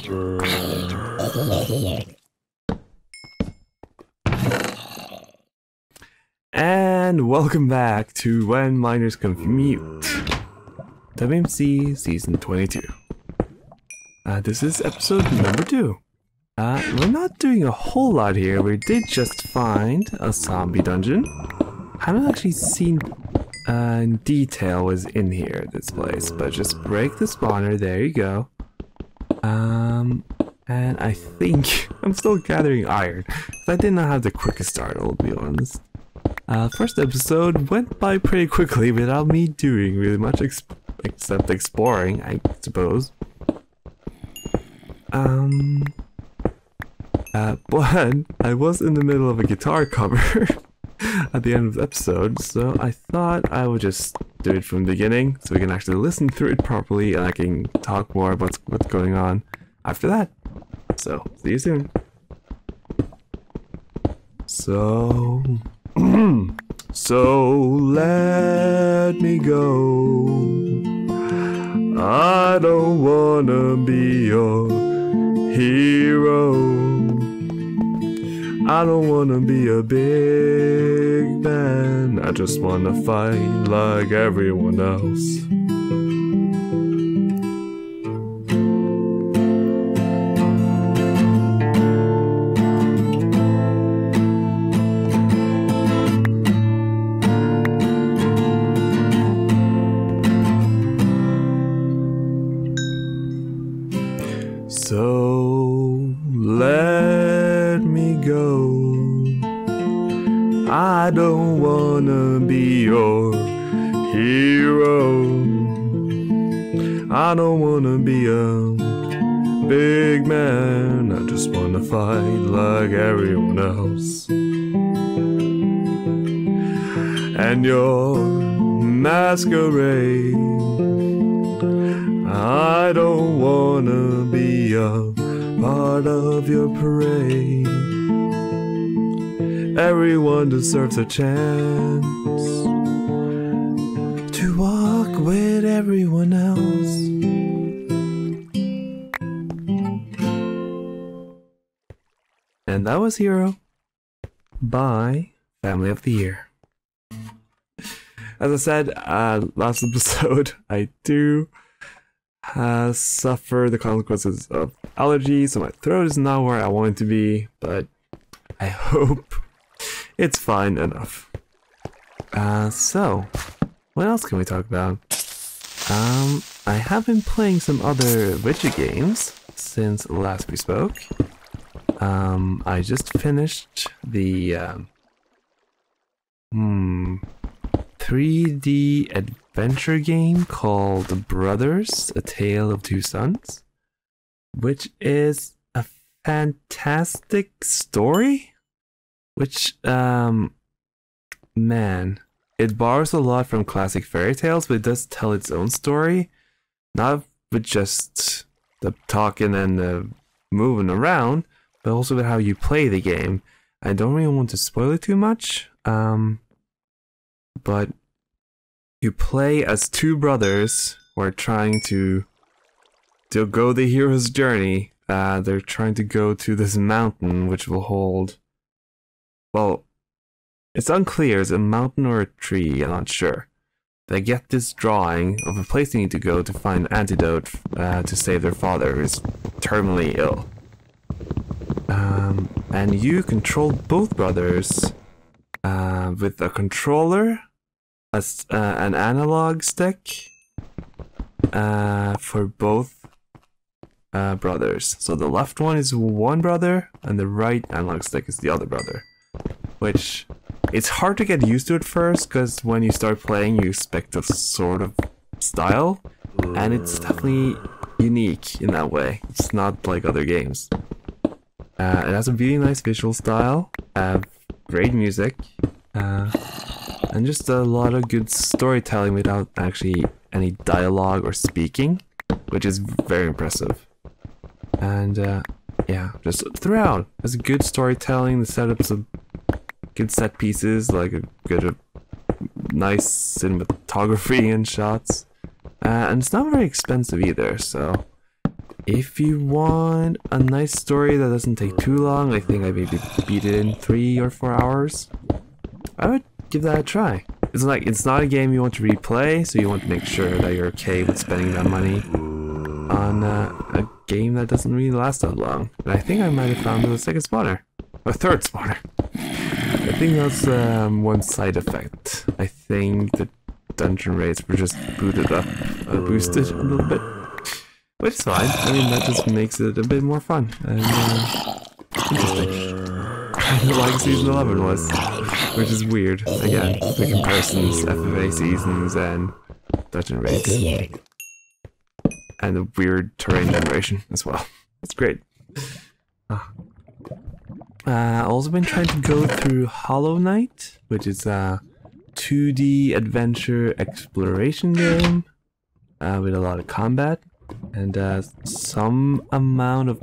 And welcome back to When Miners Commute, WMC Season 22. This is episode number 2. We're not doing a whole lot here. We did just find a zombie dungeon. I haven't actually seen in detail what's in here, this place, but just break the spawner. There you go. And I think I'm still gathering iron. I did not have the quickest start, I'll be honest. First episode went by pretty quickly without me doing really much except exploring, I suppose. But I was in the middle of a guitar cover at the end of the episode, so I thought I would just do it from the beginning so we can actually listen through it properly and I can talk more about what's going on after that. So, see you soon. So let me go. I don't wanna be your hero. I don't wanna be a big man. I just wanna fight like everyone else. So let me go. I don't wanna be your hero. I don't wanna be a big man. I just wanna fight like everyone else. And your masquerade, I don't wanna be a part of your parade. Everyone deserves a chance to walk with everyone else. And that was Hero by Family of the Year. As I said last episode, I do suffer the consequences of allergies, so my throat is not where I want it to be, but I hope it's fine enough. So, what else can we talk about? I have been playing some other widget games since last we spoke. I just finished the 3D adventure game called Brothers, A Tale of Two Sons, which is a fantastic story, which, man, it borrows a lot from classic fairy tales, but it does tell its own story, not with just the talking and the moving around, but also with how you play the game. I don't really want to spoil it too much, but you play as two brothers who are trying to go the hero's journey. They're trying to go to this mountain which will hold... Well, it's unclear. Is it a mountain or a tree? I'm not sure. They get this drawing of a place they need to go to find an antidote to save their father, who is terminally ill. And you control both brothers with a controller, an analog stick for both brothers. So the left one is one brother, and the right analog stick is the other brother. Which, it's hard to get used to at first, because when you start playing you expect a sort of style, and it's definitely unique in that way. It's not like other games. It has a really nice visual style, great music, and just a lot of good storytelling without actually any dialogue or speaking, which is very impressive. And yeah, just throughout, there's good storytelling, the setups of good set pieces, like a good, nice cinematography and shots, and it's not very expensive either, so if you want a nice story that doesn't take too long, I think I maybe beat it in 3 or 4 hours. I would give that a try. It's not a game you want to replay, so you want to make sure that you're okay with spending that money on a game that doesn't really last that long. And I think I might have found the second spawner. Or third spawner. I think that's one side effect. I think the dungeon rates were just boosted a little bit. Which is fine. I mean, that just makes it a bit more fun and interesting. Kind of like Season 11 was, which is weird. Again, the comparisons, FFA seasons, and dungeon rates. And the weird terrain generation as well. It's great. Also been trying to go through Hollow Knight, which is a 2D adventure exploration game with a lot of combat and some amount of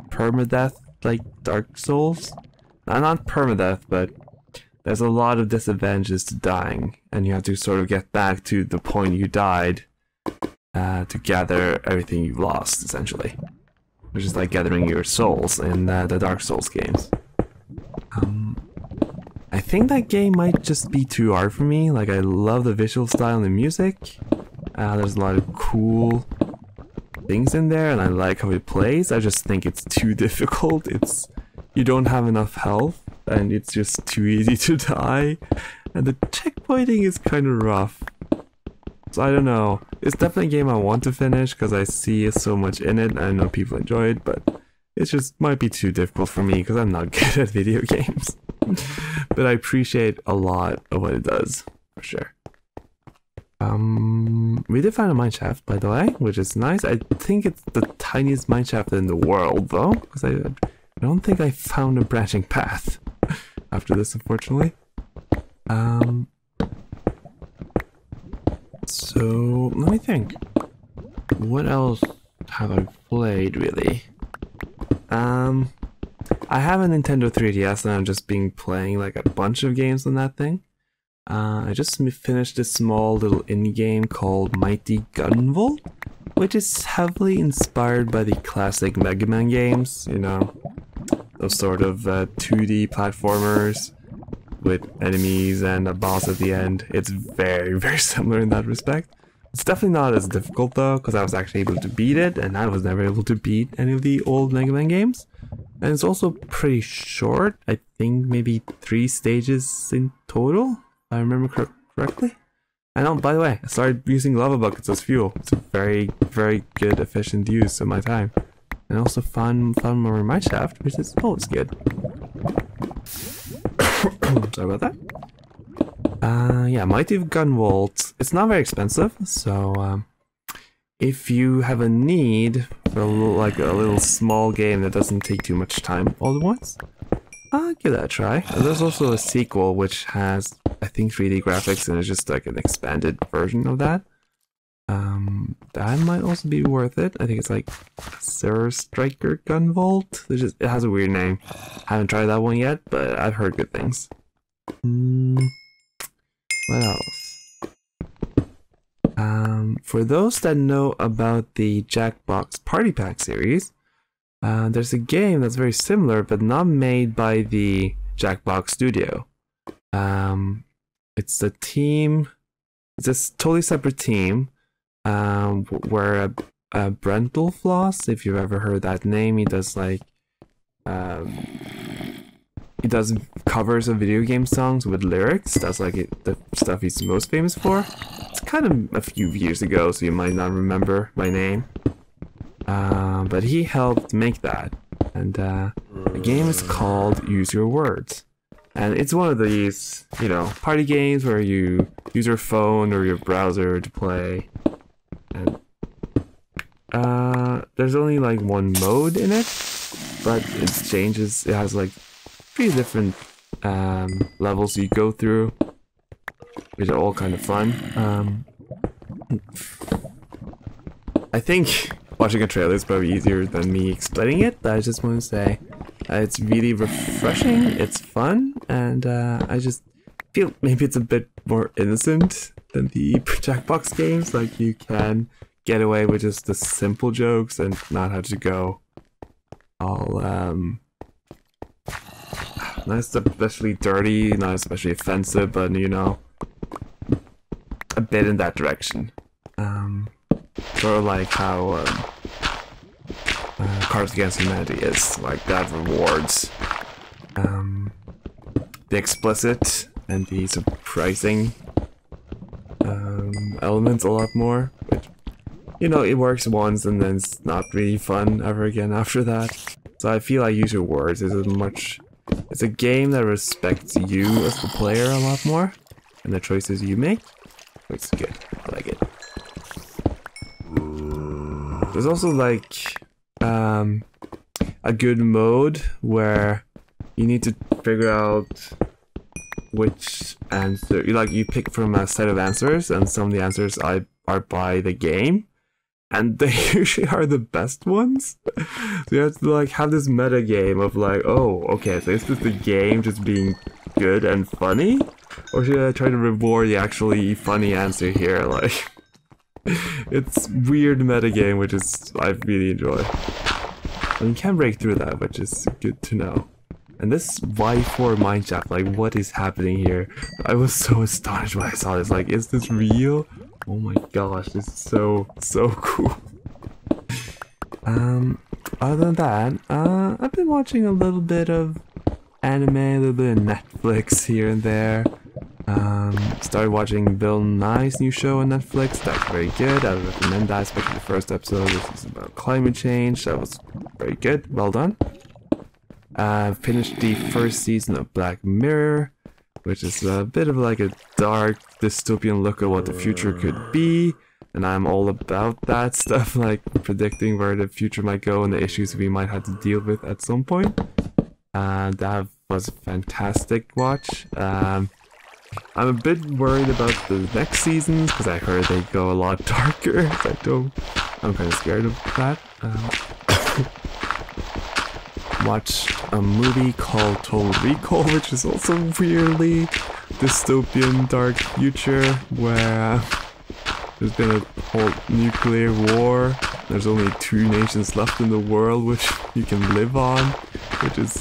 permadeath, like Dark Souls. Not permadeath, but there's a lot of disadvantages to dying, and you have to sort of get back to the point you died to gather everything you've lost, essentially. Which is like gathering your souls in the Dark Souls games. I think that game might just be too hard for me. Like, I love the visual style and the music. There's a lot of cool things in there, and I like how it plays. I just think it's too difficult. You don't have enough health, and it's just too easy to die. And the checkpointing is kind of rough. So I don't know. It's definitely a game I want to finish because I see so much in it. I know people enjoy it, but it just might be too difficult for me because I'm not good at video games. But I appreciate a lot of what it does, for sure. We did find a mineshaft, by the way, which is nice. I think it's the tiniest mineshaft in the world, though, because I don't think I found a branching path after this, unfortunately. So, let me think. What else have I played, really? I have a Nintendo 3DS and I've just been playing like a bunch of games on that thing. I just finished this small little indie game called Mighty Gunvolt, which is heavily inspired by the classic Mega Man games, you know, those sort of 2D platformers with enemies and a boss at the end. It's very, very similar in that respect. It's definitely not as difficult though, because I was actually able to beat it, and I was never able to beat any of the old Mega Man games. And it's also pretty short. I think maybe 3 stages in total, if I remember correctly. And by the way, I started using lava buckets as fuel. It's a very, very good, efficient use of my time. And also found more mineshaft, which is always good. Sorry about that. Yeah, Mighty Gunvolt. It's not very expensive, so if you have a need for a little small game that doesn't take too much time all at once, give that a try. And there's also a sequel which has, I think, 3D graphics and it's just like an expanded version of that. That might also be worth it. I think it's like Zero Striker Gunvolt. It has a weird name. Haven't tried that one yet, but I've heard good things. What else? For those that know about the Jackbox Party Pack series, there's a game that's very similar, but not made by the Jackbox studio. It's a team. It's a totally separate team. Where Brental Floss, if you've ever heard that name, he does like he does covers of video game songs with lyrics. That's like the stuff he's most famous for. It's kind of a few years ago, so you might not remember my name. But he helped make that, and the game is called Use Your Words. And it's one of these, you know, party games where you use your phone or your browser to play. And there's only like one mode in it, but it changes. It has like 3 different levels you go through, which are all kind of fun. I think watching a trailer is probably easier than me explaining it, but I just want to say it's really refreshing, it's fun, and I just feel maybe it's a bit more innocent than the Jackbox games. Like, you can get away with just the simple jokes and not have to go all not especially dirty, not especially offensive, but you know, a bit in that direction. Sort of like how Cards Against Humanity is, like that rewards the explicit and the surprising elements a lot more, which, you know, it works once and then it's not really fun ever again after that. So I feel like Use Your Words is it's a game that respects you as the player a lot more and the choices you make. It's good. I like it. There's also like a good mode where you need to figure out which answer you pick from a set of answers, and some of the answers are by the game, and they usually are the best ones. So you have to like have this meta game of like, oh, okay, so is this the game just being good and funny, or should I try to reward the actually funny answer here? Like, it's weird meta game, which is I really enjoy. And you can break through that, which is good to know. And this Y4 mineshaft, like, what is happening here? I was so astonished when I saw this. Like, is this real? Oh my gosh, this is so cool. Other than that, I've been watching a little bit of anime, a little bit of Netflix here and there. Started watching Bill Nye's new show on Netflix. That's very good. I would recommend that, especially the first episode. This is about climate change. That was very good. Well done. Finished the first season of Black Mirror, which is a bit of like a dark dystopian look at what the future could be, and I'm all about that stuff, like predicting where the future might go and the issues we might have to deal with at some point. That was a fantastic watch. I'm a bit worried about the next seasons because I heard they go a lot darker. I'm kind of scared of that. Watch a movie called Total Recall, which is also weirdly dystopian dark future where there's been a whole nuclear war. There's only 2 nations left in the world which you can live on, which is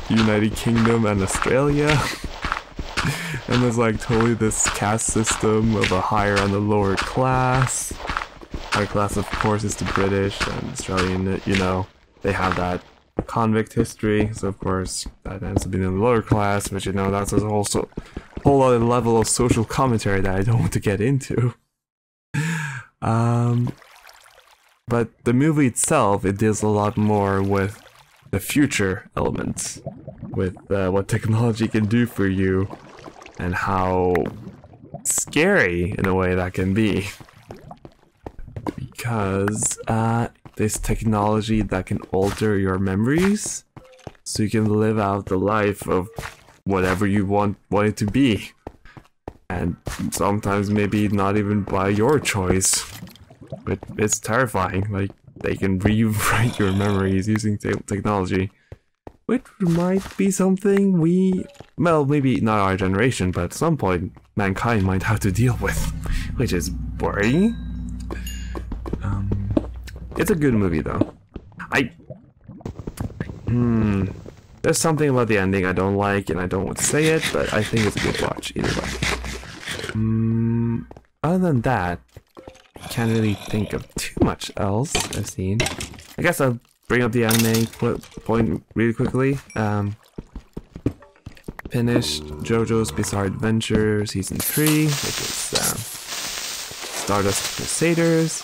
the United Kingdom and Australia. And there's like totally this caste system of a higher and a lower class. Higher class, of course, is the British, and Australian, you know, they have that convict history, so of course that ends up being in the lower class, which, you know, that's also a whole other level of social commentary that I don't want to get into. But the movie itself, it deals a lot more with the future elements, with what technology can do for you, and how scary in a way that can be. Because this technology that can alter your memories, so you can live out the life of whatever you want it to be. And sometimes maybe not even by your choice. But it's terrifying. Like, they can rewrite your memories using technology. Which might be something well, maybe not our generation, but at some point mankind might have to deal with. Which is worrying. It's a good movie though. There's something about the ending I don't like, and I don't want to say it, but I think it's a good watch either way. Other than that, I can't really think of too much else I've seen. I guess I'll bring up the anime point really quickly. Finished JoJo's Bizarre Adventure Season 3, which is Stardust Crusaders.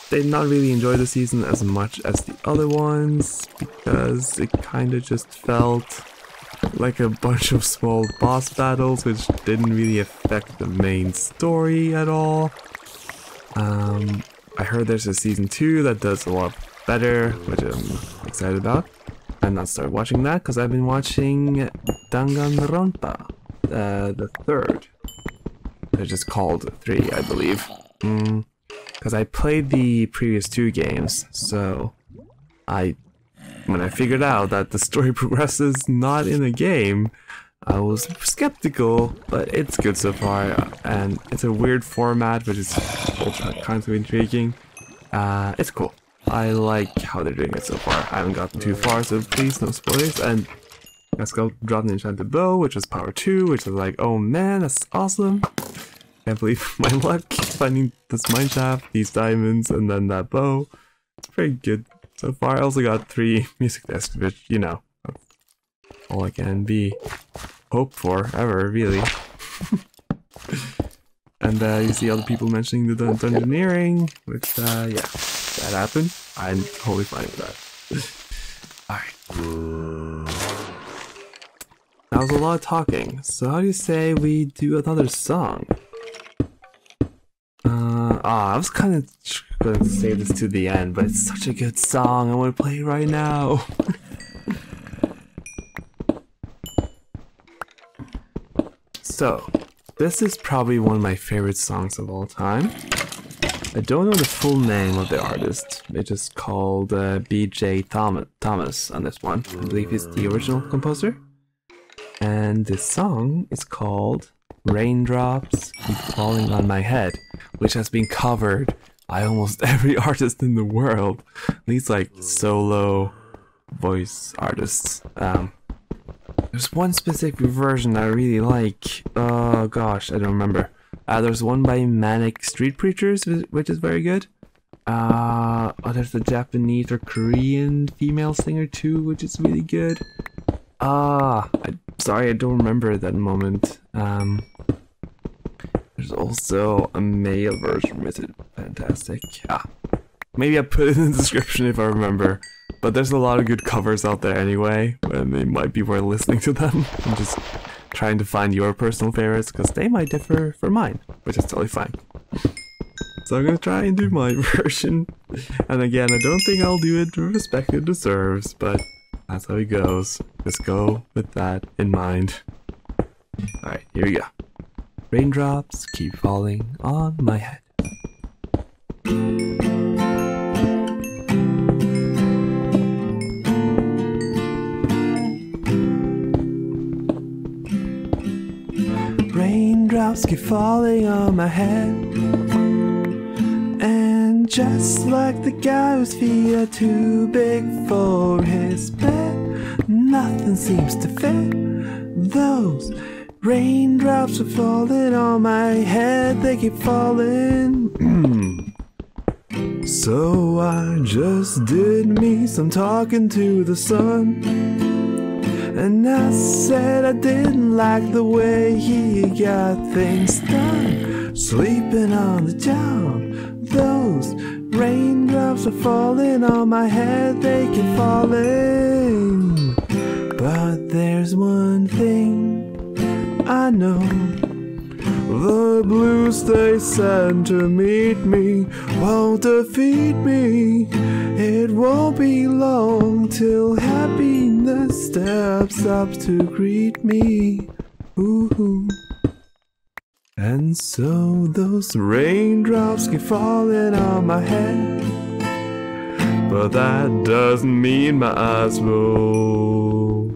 Did not really enjoy the season as much as the other ones, because it kind of just felt like a bunch of small boss battles which didn't really affect the main story at all. I heard there's a season 2 that does a lot better, which I'm excited about. I've not started watching that because I've been watching Danganronpa, the 3rd. They're just called 3, I believe. Because I played the previous 2 games, so when I figured out that the story progresses not in a game, I was skeptical, but it's good so far, and it's a weird format, which is also kind of intriguing. It's cool. I like how they're doing it so far. I haven't gotten too far, so please no spoilers. And let's go drop an enchanted bow, which is power 2, which is like, oh man, that's awesome. Can't believe my luck finding this mineshaft, these diamonds, and then that bow. It's pretty good so far. I also got 3 music discs, which, you know, all I can be hope for ever, really. And you see other people mentioning the dungeoneering, which, yeah, that happened. I'm totally fine with that. Alright. That was a lot of talking, so how do you say we do another song? I was kind of going to save this to the end, but it's such a good song, I want to play it right now. So, this is probably one of my favorite songs of all time. I don't know the full name of the artist. It's just called B.J. Thomas on this one. I believe he's the original composer. And this song is called Raindrops Keep Falling on My Head, which has been covered by almost every artist in the world. At least like solo voice artists. There's one specific version I really like. Oh gosh, I don't remember. There's one by Manic Street Preachers, which is very good. There's a Japanese or Korean female singer too, which is really good. Sorry, I don't remember at that moment. There's also a male version, which is fantastic. Maybe I'll put it in the description if I remember. But there's a lot of good covers out there anyway, and it might be worth listening to them. I'm just trying to find your personal favorites, because they might differ from mine, which is totally fine. So I'm gonna try and do my version. And again, I don't think I'll do it with respect it deserves, but that's how it goes. Just go with that in mind. Alright, here we go. Raindrops keep falling on my head. Raindrops keep falling on my head. And just like the guy whose feet are too big for his bed, nothing seems to fit. Those raindrops are falling on my head, they keep falling. So I just did me some talking to the sun, and I said I didn't like the way he got things done. Sleeping on the job, those raindrops are falling on my head, they keep falling. But there's one thing I know, the blues they send to meet me won't defeat me. It won't be long till happiness steps up to greet me. Ooh. And so those raindrops keep falling on my head, but that doesn't mean my eyes will,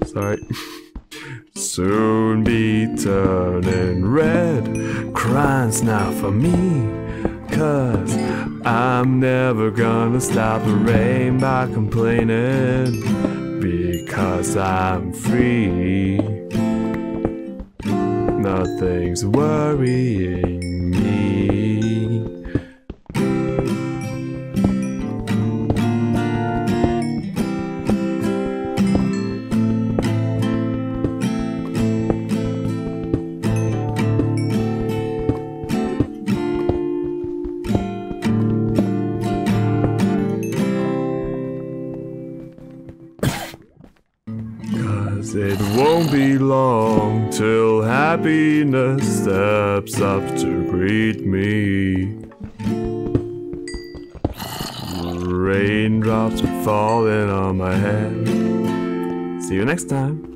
soon be turning red. Crying's not for me, 'cause I'm never gonna stop the rain by complaining, because I'm free. Nothing's worrying me. 'Cause it won't be long till happiness steps up to greet me. Raindrops are falling on my head. See you next time.